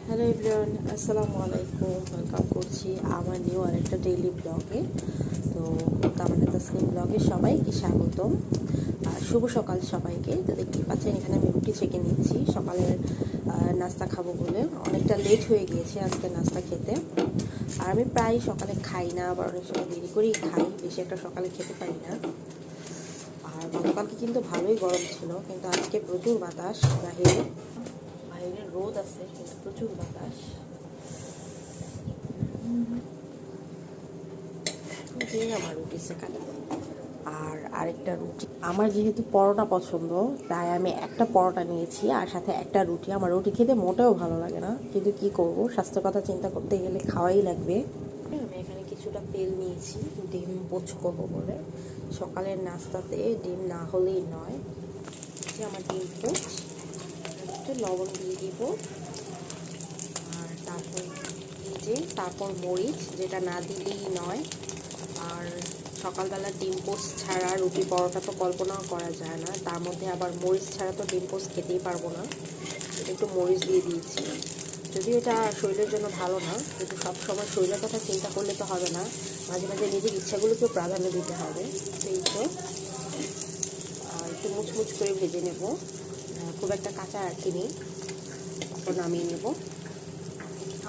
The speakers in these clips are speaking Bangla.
হ্যালো এভরিওয়ান, আসসালামু আলাইকুম। ওয়েলকাম করছি আমার নিউ আরেকটা ডেইলি ব্লগে। তো তামান্না তাসনিম ব্লগে সবাইকে স্বাগতম আর শুভ সকাল সবাইকে। তো দেখতেই পাচ্ছেন এখানে আমি রুটি ছেঁকে নিচ্ছি সকালের নাস্তা খাবো বলে। অনেকটা লেট হয়ে গিয়েছে আজকে নাস্তা খেতে। আর আমি প্রায় সকালে খাই না, আবার অনেক সময় দেরি করেই খাই, বেশি একটা সকালে খেতে পারি না। আর গতকালকে কিন্তু ভালোই গরম ছিল, কিন্তু আজকে প্রচুর বাতাস বাইরে রোদ আছে কিন্তু প্রচুর বাতাস। আমার রুটি সেখানে আর আরেকটা রুটি। আমার যেহেতু পরোটা পছন্দ, তাই আমি একটা পরোটা নিয়েছি আর সাথে একটা রুটি। আমার রুটি খেতে মোটেও ভালো লাগে না, কিন্তু কি করব, স্বাস্থ্যের কথা চিন্তা করতে গেলে খাওয়াই লাগবে। আমি এখানে কিছুটা তেল নিয়েছি ডিম পোচ করবো বলে। সকালের নাস্তাতে ডিম না হলেই নয়। আমার ডিম পোচ, একটু লবণ দিয়ে দিব, আর তারপর মরিচ, যেটা না দিলেই নয়। আর সকালবেলা ডিম পোস্ট ছাড়া রুটি পরোটা তো কল্পনাও করা যায় না, তার মধ্যে আবার মরিচ ছাড়া তো ডিম পোস্ট খেতেই পারবো না। একটু মরিচ দিয়ে দিয়েছি, যদিও এটা শরীরের জন্য ভালো না, কিন্তু সবসময় শরীরের কথা চিন্তা করলে তো হবে না, মাঝে মাঝে নিজের ইচ্ছাগুলোকেও প্রাধান্য দিতে হবে। সেই তো একটু মুচমুচ করে ভেজে নেব, খুব একটা কাঁচা রাখিনি। তারপর নামিয়ে নেব।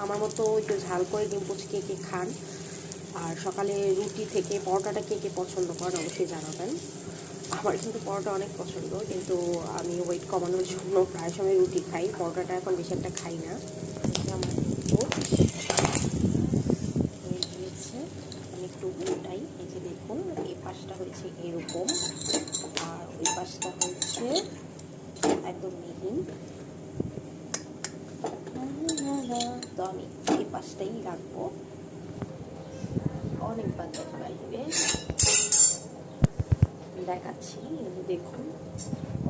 আমার মতো একটু ঝাল করে ডিম পোচ কে কে খান, আর সকালে রুটি থেকে পরোটাটা কে কে পছন্দ করেন অবশ্যই জানাবেন। আমার কিন্তু পরোটা অনেক পছন্দ, কিন্তু আমি ওয়েট কমানোর জন্য প্রায় সময় রুটি খাই, পরোটাটা এখন বেশি একটা খাই না। আমার দিয়েছে, আমি একটু উল্টাই। এই যে দেখুন, এই পাশটা হয়েছে এরকম, আর ওই পাশটা হচ্ছে একদম মিহিন। তো আমি এই পাশটাই রাখবো। অনেক বাতাস বাইরে, দেখাচ্ছি। এই যে দেখুন,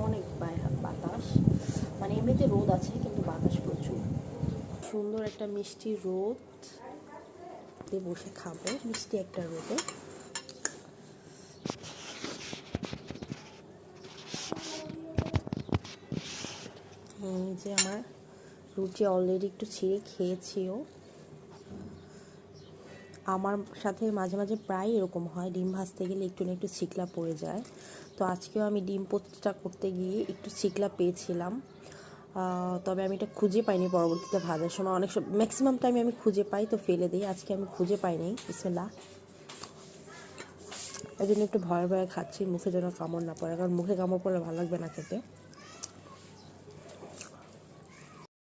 অনেক বাতাস, মানে এমনিতে রোদ আছে কিন্তু বাতাস প্রচুর। সুন্দর একটা মিষ্টি রোদ বসে খাবো, মিষ্টি একটা রোদে। এই যে আমার রুটি অলরেডি একটু ছিঁড়ে খেয়েছিও। আমার সাথে মাঝে মাঝে প্রায় এরকম হয়, ডিম ভাজতে গেলে একটু না একটু ছিকলা পড়ে যায়। তো আজকেও আমি ডিম পোচটা করতে গিয়ে একটু ছিকলা পেয়েছিলাম, তবে আমি এটা খুঁজে পাইনি পরবর্তীতে ভাজার সময়। অনেক ম্যাক্সিমাম টাইমে আমি খুঁজে পাই তো ফেলে দিই, আজকে আমি খুঁজে পাইনি। বিসমিল্লাহ। এই জন্য একটু ভয়ে ভয়ে খাচ্ছি, মুখে যেন কামড় না পড়ে, কারণ মুখে কামড় পড়লে ভালো লাগবে না খেতে।